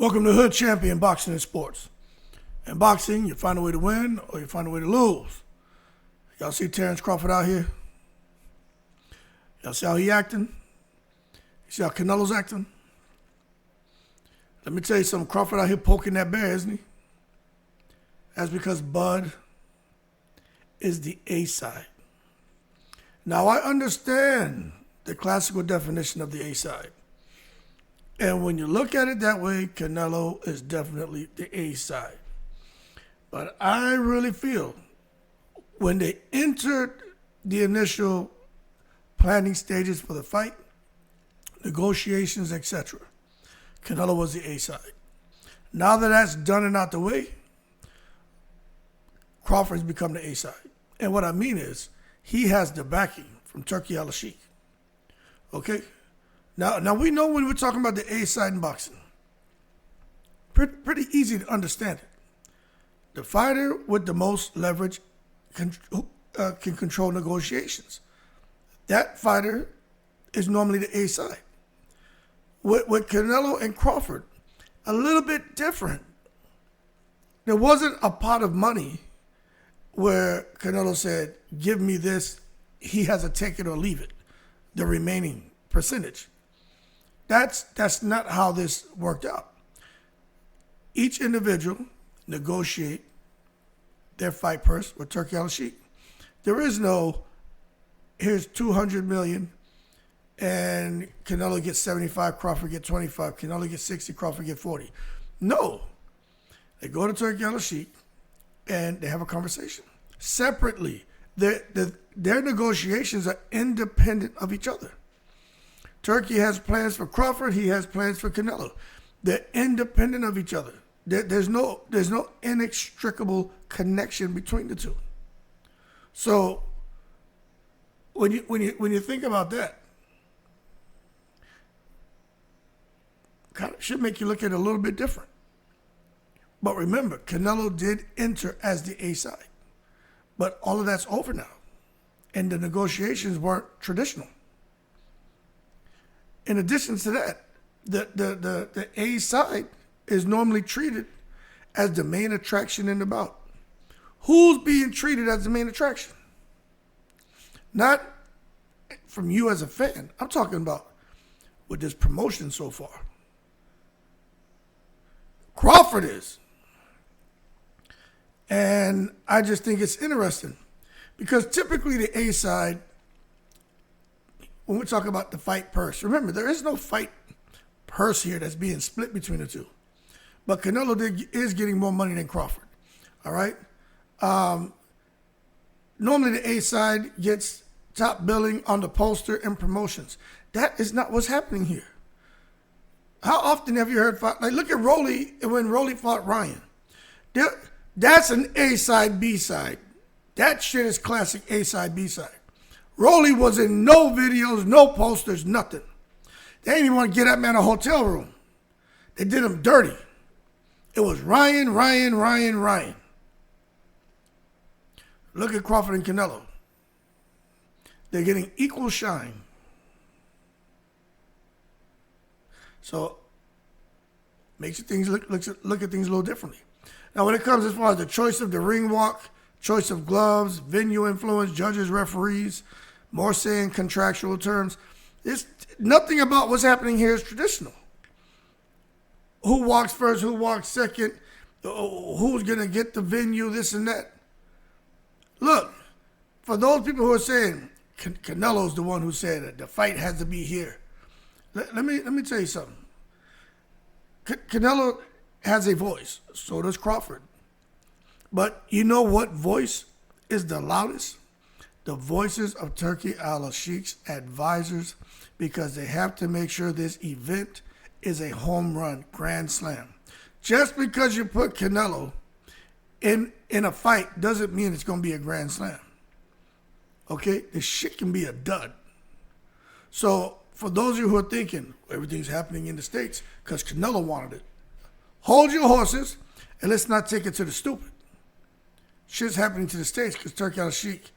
Welcome to Hood Champion Boxing and Sports. In boxing, you find a way to win or you find a way to lose. Y'all see Terence Crawford out here? Y'all see how he acting? You see how Canelo's acting? Let me tell you something. Crawford out here poking that bear, isn't he? That's because Bud is the A side. Now, I understand the classical definition of the A side. And when you look at it that way, Canelo is definitely the A side. But I really feel when they entered the initial planning stages for the fight, negotiations, etc., Canelo was the A side. Now that that's done and out the way, Crawford's become the A side. And what I mean is, he has the backing from Turkey Alashik. Okay? Now we know when we're talking about the A side in boxing. Pretty easy to understand it. The fighter with the most leverage can control negotiations. That fighter is normally the A side. With Canelo and Crawford, a little bit different. There wasn't a pot of money where Canelo said, give me this, he has to take it or leave it, the remaining percentage. That's not how this worked out. Each individual negotiate their fight purse with Turkey Alashik. There is no, here's $200 million and Canelo gets 75, Crawford gets 25, Canelo gets 60, Crawford gets 40. No. They go to Turkey Alashik and they have a conversation. Separately, their negotiations are independent of each other. Turkey has plans for Crawford. He has plans for Canelo. They're independent of each other. There's no inextricable connection between the two. So when you think about that, kind of should make you look at it a little bit different. But remember, Canelo did enter as the A side, but all of that's over now, and the negotiations weren't traditional. In addition to that, the A side is normally treated as the main attraction in the bout. Who's being treated as the main attraction? Not from you as a fan. I'm talking about with this promotion so far. Crawford is. And I just think it's interesting because typically the A side, when we talk about the fight purse, remember, there is no fight purse here that's being split between the two. But Canelo is getting more money than Crawford. All right? Normally the A side gets top billing on the poster and promotions. That is not what's happening here. How often have you heard fight? Like, look at Rolly when Rolly fought Ryan. That's an A side, B side. That shit is classic A side, B side. Rolly was in no videos, no posters, nothing. They didn't even want to get that man a hotel room. They did him dirty. It was Ryan. Look at Crawford and Canelo. They're getting equal shine. So makes things look at things a little differently. Now, when it comes as far as the choice of the ring walk, choice of gloves, venue influence, judges, referees, more say in contractual terms, there's nothing about what's happening here is traditional. Who walks first, who walks second, who's going to get the venue, this and that. Look, for those people who are saying Canelo's the one who said that the fight has to be here, let me tell you something. Canelo has a voice, so does Crawford. But you know what voice is the loudest? The voices of Turkey Alashik's advisors, because they have to make sure this event is a home run, grand slam. Just because you put Canelo in a fight doesn't mean it's going to be a grand slam. Okay? This shit can be a dud. So for those of you who are thinking everything's happening in the States because Canelo wanted it, hold your horses and let's not take it to the stupid. Shit's happening to the States because Turkey Alashik,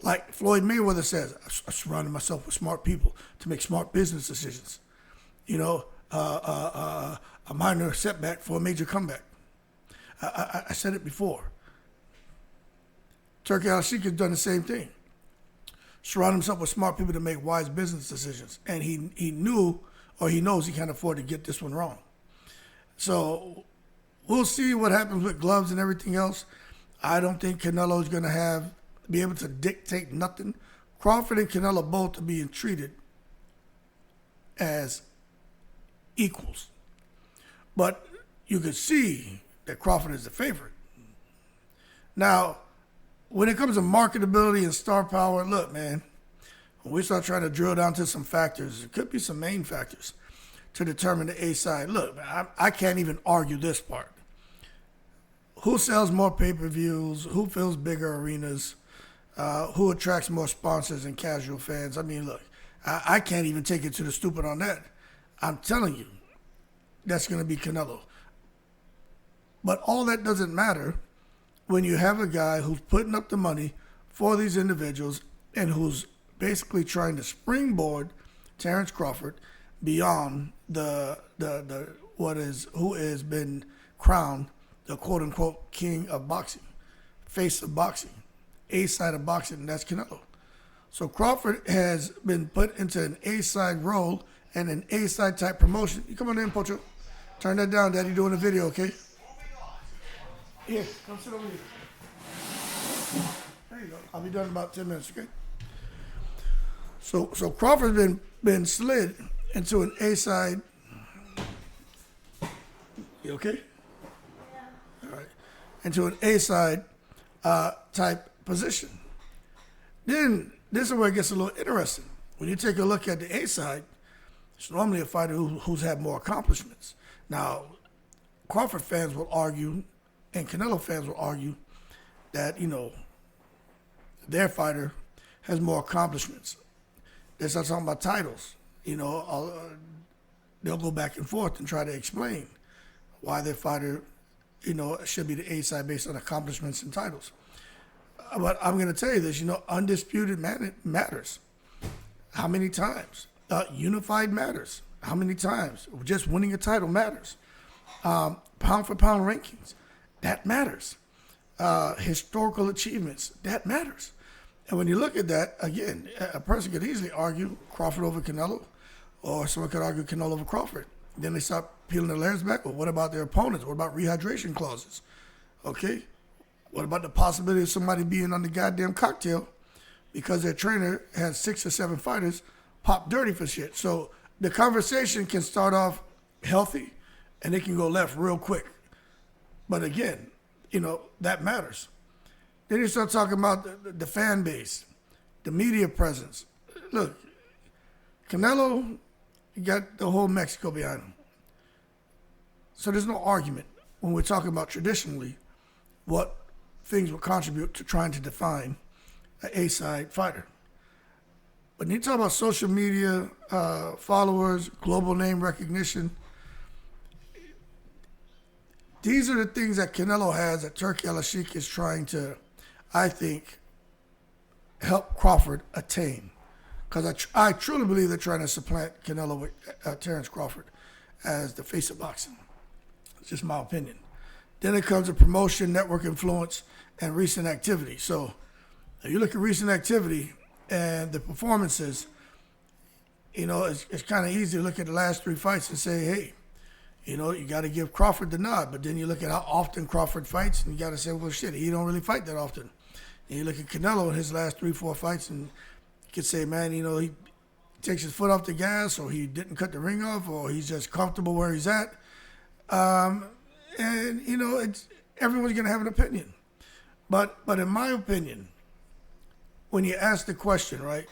like Floyd Mayweather says, I surrounded myself with smart people to make smart business decisions. You know, a minor setback for a major comeback. I said it before. Turkey Alashik has done the same thing. Surround himself with smart people to make wise business decisions. And he knew, or he knows, he can't afford to get this one wrong. So we'll see what happens with gloves and everything else. I don't think Canelo is going to be able to dictate nothing. Crawford and Canelo both are being treated as equals. But you could see that Crawford is the favorite. Now, when it comes to marketability and star power, look, man, when we start trying to drill down to some factors, it could be some main factors to determine the A side. Look, I can't even argue this part. Who sells more pay-per-views? Who fills bigger arenas? Who attracts more sponsors and casual fans? I mean, look, I can't even take it to the stupid on that. I'm telling you, that's going to be Canelo. But all that doesn't matter when you have a guy who's putting up the money for these individuals and who's basically trying to springboard Terence Crawford beyond who has been crowned the quote unquote king of boxing, face of boxing, A side of boxing, and that's Canelo. So Crawford has been put into an A side role and an A side type promotion. You come on in, Pocho. Turn that down, Daddy doing a video, okay? Here, come sit over here. There you go. I'll be done in about 10 minutes, okay? So Crawford's been slid into an A side. You okay? Yeah. All right. Into an A side type position. Then this is where it gets a little interesting. When you take a look at the A side, it's normally a fighter who's had more accomplishments. Now, Crawford fans will argue, and Canelo fans will argue, that, their fighter has more accomplishments. They start talking about titles. They'll go back and forth and try to explain why their fighter, should be the A side based on accomplishments and titles. But I'm going to tell you this, undisputed matters. How many times? Unified matters. How many times? Just winning a title matters. Pound for pound rankings, that matters. Historical achievements, that matters. And when you look at that, again, a person could easily argue Crawford over Canelo, or someone could argue Canelo over Crawford. Then they start peeling their layers back. Well, what about their opponents? What about rehydration clauses? Okay. What about the possibility of somebody being on the goddamn cocktail because their trainer has 6 or 7 fighters pop dirty for shit? So the conversation can start off healthy and it can go left real quick. But again, that matters. Then you start talking about the fan base, the media presence. Look, Canelo got the whole Mexico behind him. So there's no argument when we're talking about traditionally what things will contribute to trying to define an A-side fighter. But when you talk about social media, followers, global name recognition, these are the things that Canelo has that Turkey Alashik is trying to, I think, help Crawford attain. Because I truly believe they're trying to supplant Canelo with Terence Crawford as the face of boxing. It's just my opinion. Then it comes to promotion, network influence, and recent activity. So if you look at recent activity and the performances, it's kind of easy to look at the last 3 fights and say, hey, you got to give Crawford the nod. But then you look at how often Crawford fights, and you got to say, well, shit, he don't really fight that often. And you look at Canelo in his last 3-4 fights, and you could say, man, he takes his foot off the gas, or he didn't cut the ring off, or he's just comfortable where he's at. It's everyone's going to have an opinion. But in my opinion, when you ask the question, right,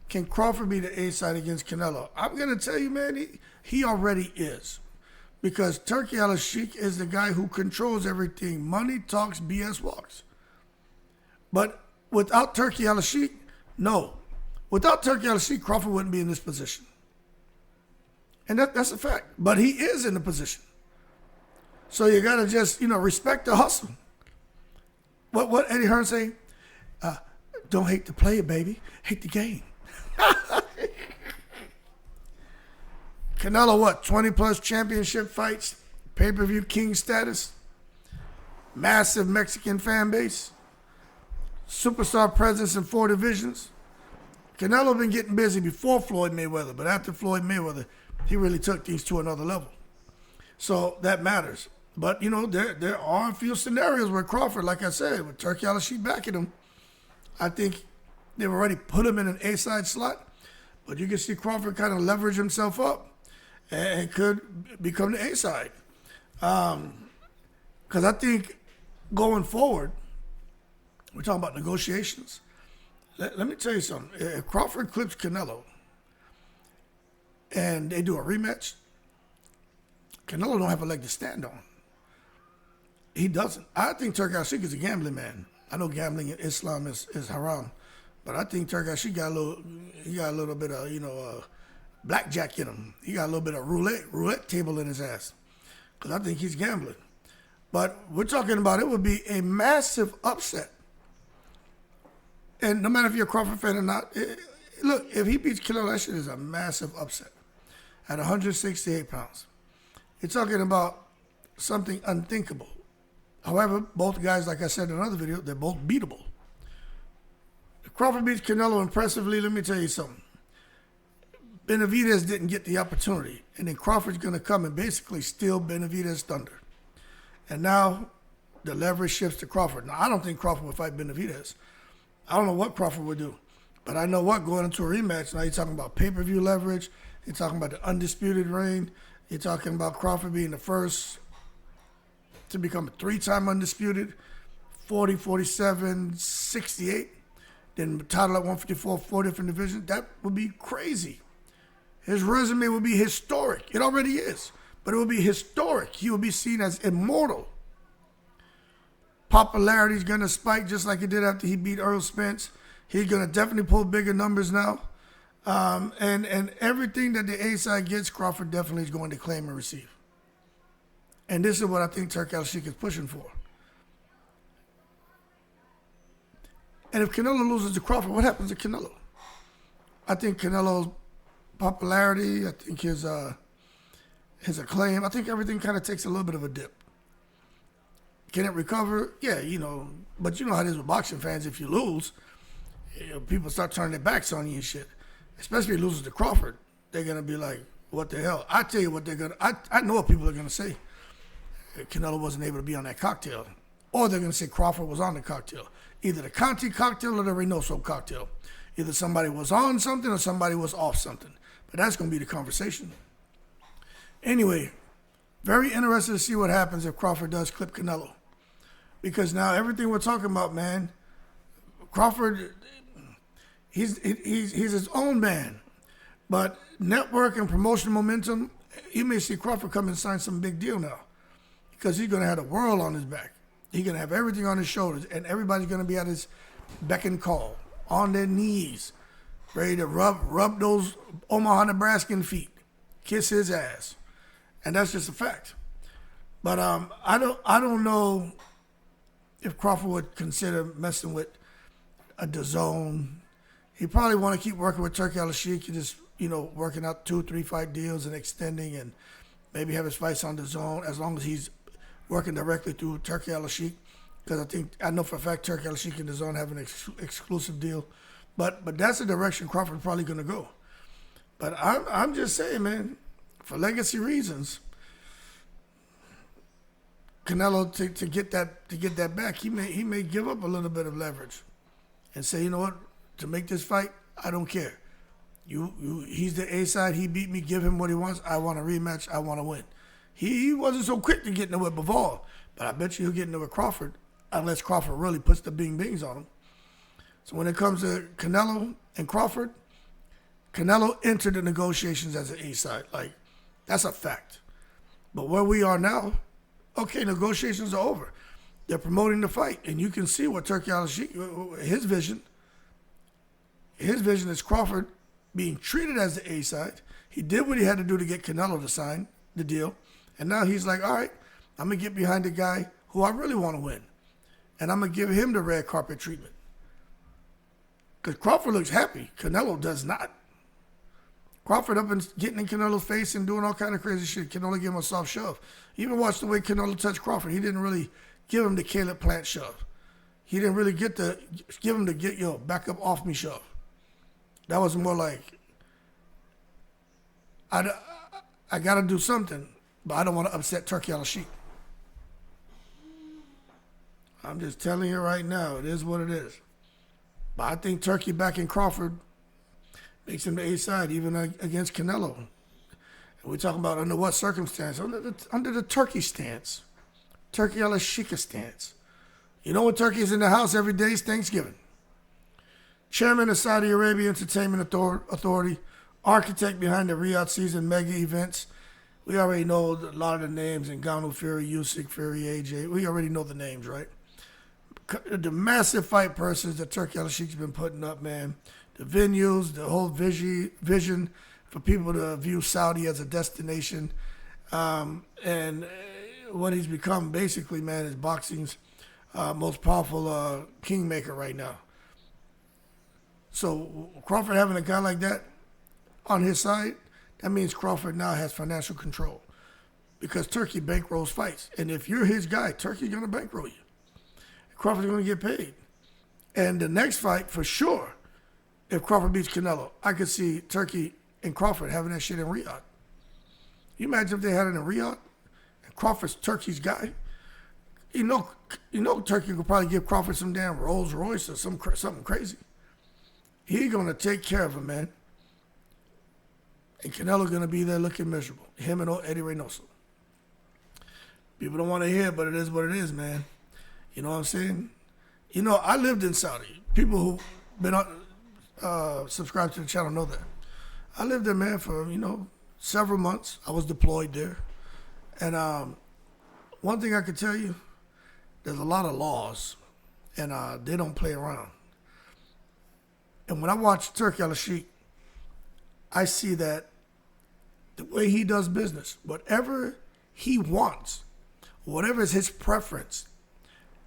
can Crawford be the A side against Canelo? I'm going to tell you, man, he already is. Because Turkey Alashik is the guy who controls everything. Money talks, BS walks. But without Turkey Alashik, no. Without Turkey Alashik, Crawford wouldn't be in this position. And that's a fact. But he is in the position. So you got to just, respect the hustle. What Eddie Hearn say? Don't hate the player, baby. Hate the game. Canelo, what, 20-plus championship fights, pay-per-view king status, massive Mexican fan base, superstar presence in 4 divisions. Canelo been getting busy before Floyd Mayweather, but after Floyd Mayweather, he really took things to another level. So that matters. But, you know, there are a few scenarios where Crawford, like I said, with Turkey Alashik backing him, I think they've already put him in an A-side slot. But you can see Crawford kind of leverage himself up and could become the A-side. Because I think going forward, we're talking about negotiations. Let me tell you something. If Crawford clips Canelo and they do a rematch, Canelo don't have a leg to stand on. He doesn't. I think Turkey Alashik is a gambling man. I know gambling in Islam is haram, but I think Turkey Alashik got a little bit of blackjack in him. He got a little bit of roulette table in his ass, because I think he's gambling. But we're talking about it would be a massive upset. And no matter if you're a Crawford fan or not, look, if he beats Canelo, that shit is a massive upset at 168 pounds. You're talking about something unthinkable. However, both guys, like I said in another video, they're both beatable. If Crawford beats Canelo impressively, let me tell you something. Benavidez didn't get the opportunity, and then Crawford's going to come and basically steal Benavidez's thunder. And now the leverage shifts to Crawford. Now, I don't think Crawford will fight Benavidez. I don't know what Crawford would do. But I know what, going into a rematch, now you're talking about pay-per-view leverage. You're talking about the undisputed reign. You're talking about Crawford being the first to become a 3-time undisputed, 40, 47, 68. Then title at 154, 4 different divisions. That would be crazy. His resume would be historic. It already is. But it would be historic. He would be seen as immortal. Popularity is going to spike just like it did after he beat Earl Spence. He's going to definitely pull bigger numbers now. And everything that the A-side gets, Crawford definitely is going to claim and receive. And this is what I think Turkey Alashik is pushing for. And if Canelo loses to Crawford, what happens to Canelo? I think Canelo's popularity, I think his acclaim, I think everything kind of takes a little bit of a dip. Can it recover? Yeah, but you know how it is with boxing fans. If you lose, people start turning their backs on you and shit. Especially if you lose to Crawford. They're going to be like, what the hell? I tell you what they're going to, I know what people are going to say. Canelo wasn't able to be on that cocktail. Or they're going to say Crawford was on the cocktail. Either the Conti cocktail or the Reynoso cocktail. Either somebody was on something or somebody was off something. But that's going to be the conversation. Anyway, very interested to see what happens if Crawford does clip Canelo. Because now everything we're talking about, man, Crawford, he's his own man. But network and promotional momentum, you may see Crawford come and sign some big deal now. Because he's going to have the world on his back. He's going to have everything on his shoulders. And everybody's going to be at his beck and call, on their knees, ready to rub those Omaha, Nebraskan feet, kiss his ass. And that's just a fact. But I don't know if Crawford would consider messing with a DAZN. He probably want to keep working with Turkey Alashik, just working out 2-3 fight deals and extending, and maybe have his fights on DAZN as long as he's working directly through Turkey Alashik. Because I know for a fact Turkey Alashik and DAZN have an exclusive deal. But that's the direction Crawford's probably going to go. But I'm just saying, man, for legacy reasons, Canelo to get that back, he may give up a little bit of leverage and say, you know what, to make this fight, I don't care. He's the A side. He beat me. Give him what he wants. I want a rematch. I want to win. He wasn't so quick to get into it with Bivol, but I bet you he'll get into it with Crawford unless Crawford really puts the bing bings on him. So when it comes to Canelo and Crawford, Canelo entered the negotiations as an A side. Like, that's a fact. But where we are now, okay, negotiations are over. They're promoting the fight, and you can see what Turkey Alashik, his vision is Crawford being treated as the A side. He did what he had to do to get Canelo to sign the deal, and now he's like, all right, I'm going to get behind the guy who I really want to win, and I'm going to give him the red carpet treatment. Because Crawford looks happy. Canelo does not. Crawford up and getting in Canelo's face and doing all kind of crazy shit. Canelo give him a soft shove. Even watch the way Canelo touched Crawford. He didn't really give him the Caleb Plant shove. He didn't really give him the back up off me shove. That was more like, I got to do something, but I don't want to upset Turkey Alashik. I'm just telling you right now, it is what it is. But I think Turkey backing Crawford makes him the A side, even against Canelo. And we're talking about under what circumstance? Under the Turkey stance. Turkey Alashik stance. You know when Turkey is in the house every day is Thanksgiving. Chairman of Saudi Arabia Entertainment Authority, architect behind the Riyadh season mega events. We already know a lot of the names, Ngannou, Fury, Usyk, Fury, AJ. We already know the names, right? The massive fight purses that Turkey Alashik's been putting up, man. The venues, the whole vision for people to view Saudi as a destination. And what he's become basically, man, is boxing's most powerful kingmaker right now. So Crawford having a guy like that on his side, that means Crawford now has financial control because Turkey bankrolls fights. And if you're his guy, Turkey's going to bankroll you. Crawford's going to get paid. And the next fight, for sure, if Crawford beats Canelo, I could see Turkey and Crawford having that shit in Riyadh. You imagine if they had it in Riyadh and Crawford's Turkey's guy? You know Turkey could probably give Crawford some damn Rolls Royce or something crazy. He's going to take care of him, man. And Canelo's going to be there looking miserable. Him and Eddie Reynoso. People don't want to hear it, but it is what it is, man. You know what I'm saying? You know, I lived in Saudi. People who've been subscribed to the channel know that. I lived there, man, for, several months. I was deployed there. And one thing I could tell you, there's a lot of laws, and they don't play around. And when I watch Turkey Alashik, I see that the way he does business, whatever he wants, whatever is his preference,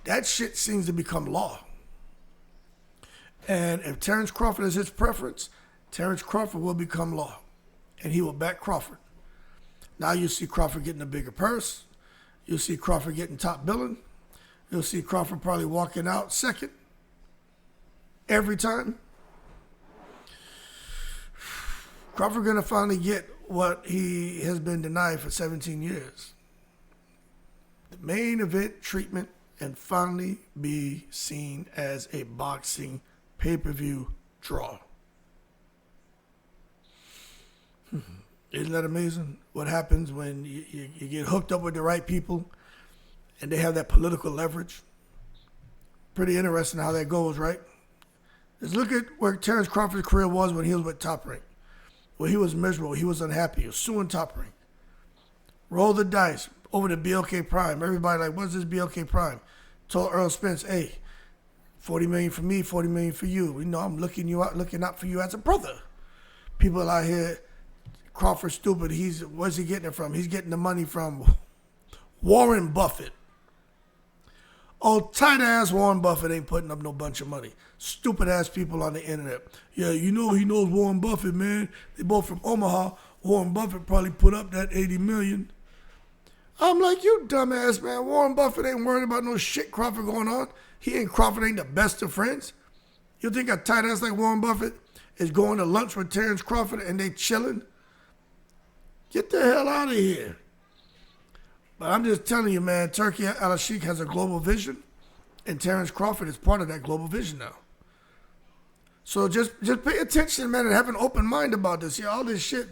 that shit seems to become law. And if Terence Crawford is his preference, Terence Crawford will become law. And he will back Crawford. Now you see Crawford getting a bigger purse. You'll see Crawford getting top billing. You'll see Crawford probably walking out second every time. Crawford going to finally get what he has been denied for 17 years. The main event treatment and finally be seen as a boxing pay-per-view draw. Isn't that amazing? What happens when you get hooked up with the right people and they have that political leverage? Pretty interesting how that goes, right? Let's look at where Terence Crawford's career was when he was with Top Rank. Where he was miserable, he was unhappy, he was suing Top Rank. Roll the dice over to BLK Prime. Everybody like, what's this BLK Prime? Told Earl Spence, hey, 40 million for me, 40 million for you. I'm looking out for you as a brother. People out here, Crawford stupid. Where's he getting it from? He's getting the money from Warren Buffett. Oh, tight-ass Warren Buffett ain't putting up no bunch of money. Stupid-ass people on the internet. Yeah, he knows Warren Buffett, man. They both from Omaha. Warren Buffett probably put up that 80 million. I'm like, you dumbass, man. Warren Buffett ain't worried about no shit Crawford going on. Crawford ain't the best of friends. You think a tight-ass like Warren Buffett is going to lunch with Terence Crawford and they chilling? Get the hell out of here. But I'm just telling you, man, Turkey Alashik has a global vision, and Terence Crawford is part of that global vision now. So just pay attention, man, and have an open mind about this. Yeah, all this shit.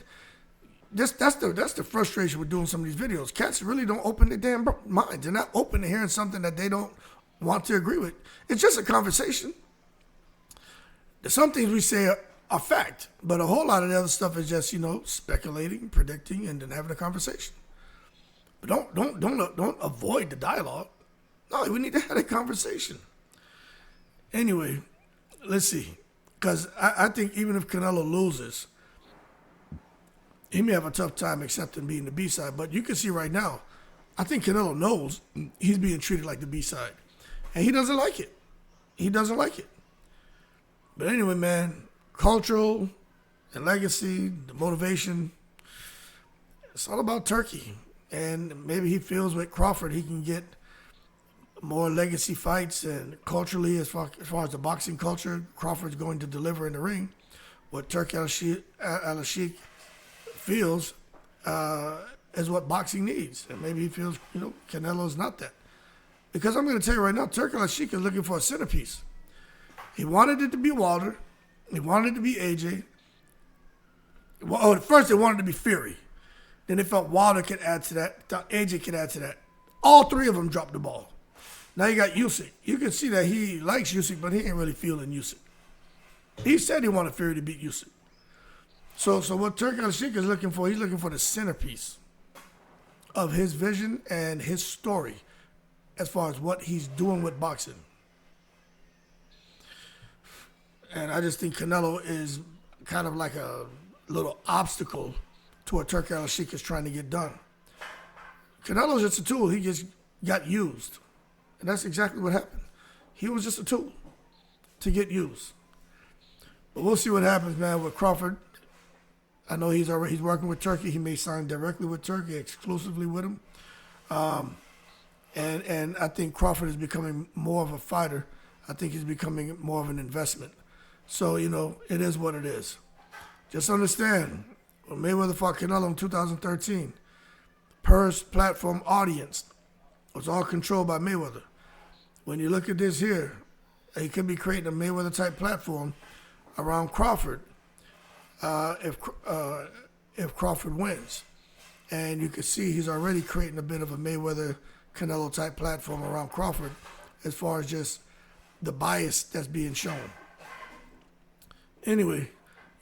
That's the frustration with doing some of these videos. Cats really don't open their damn minds. They're not open to hearing something that they don't want to agree with. It's just a conversation. There's some things we say are fact, but a whole lot of the other stuff is just, speculating, predicting, and then having a conversation. But don't avoid the dialogue. No, we need to have a conversation. Anyway, let's see. Because I think even if Canelo loses, he may have a tough time accepting being the B-side. But you can see right now, I think Canelo knows he's being treated like the B-side. And he doesn't like it. He doesn't like it. But anyway, man, cultural the legacy, the motivation. It's all about Turkey. And maybe he feels with Crawford he can get more legacy fights, and culturally, as far as the boxing culture, Crawford's going to deliver in the ring what Turkey Alashik feels is what boxing needs. And maybe he feels, Canelo's not that. Because I'm going to tell you right now, Turkey Alashik is looking for a centerpiece. He wanted it to be Wilder. He wanted it to be AJ. Well, at first they wanted it to be Fury. Then they felt Wilder could add to that. Thought AJ could add to that. All three of them dropped the ball. Now you got Usyk. You can see that he likes Usyk, but he ain't really feeling Usyk. He said he wanted Fury to beat Usyk. So what Turkey Alashik is looking for, he's looking for the centerpiece of his vision and his story as far as what he's doing with boxing. And I just think Canelo is kind of like a little obstacle to what Turkey Alashik is trying to get done. Canelo's just a tool. He just got used. And that's exactly what happened. He was just a tool to get used. But we'll see what happens, man, with Crawford. I know he's working with Turkey. He may sign directly with Turkey, exclusively with him. And I think Crawford is becoming more of a fighter. I think he's becoming more of an investment. So, it is what it is. Just understand, when Mayweather fought Canelo in 2013, purse, platform, audience was all controlled by Mayweather. When you look at this here, he could be creating a Mayweather-type platform around Crawford if Crawford wins. And you can see he's already creating a bit of a Mayweather-Canelo-type platform around Crawford as far as just the bias that's being shown. Anyway,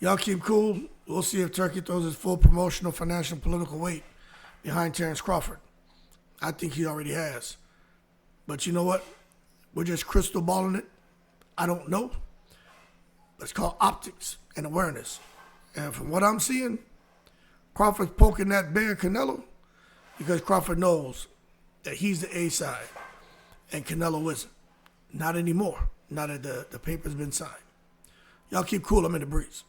y'all keep cool. We'll see if Turkey throws his full promotional, financial, political weight behind Terence Crawford. I think he already has. But you know what? We're just crystal balling it. I don't know. It's called optics and awareness. And from what I'm seeing, Crawford's poking that bear Canelo because Crawford knows that he's the A side and Canelo isn't. Not anymore. Now that the paper's been signed. Y'all keep cool. I'm in the breeze.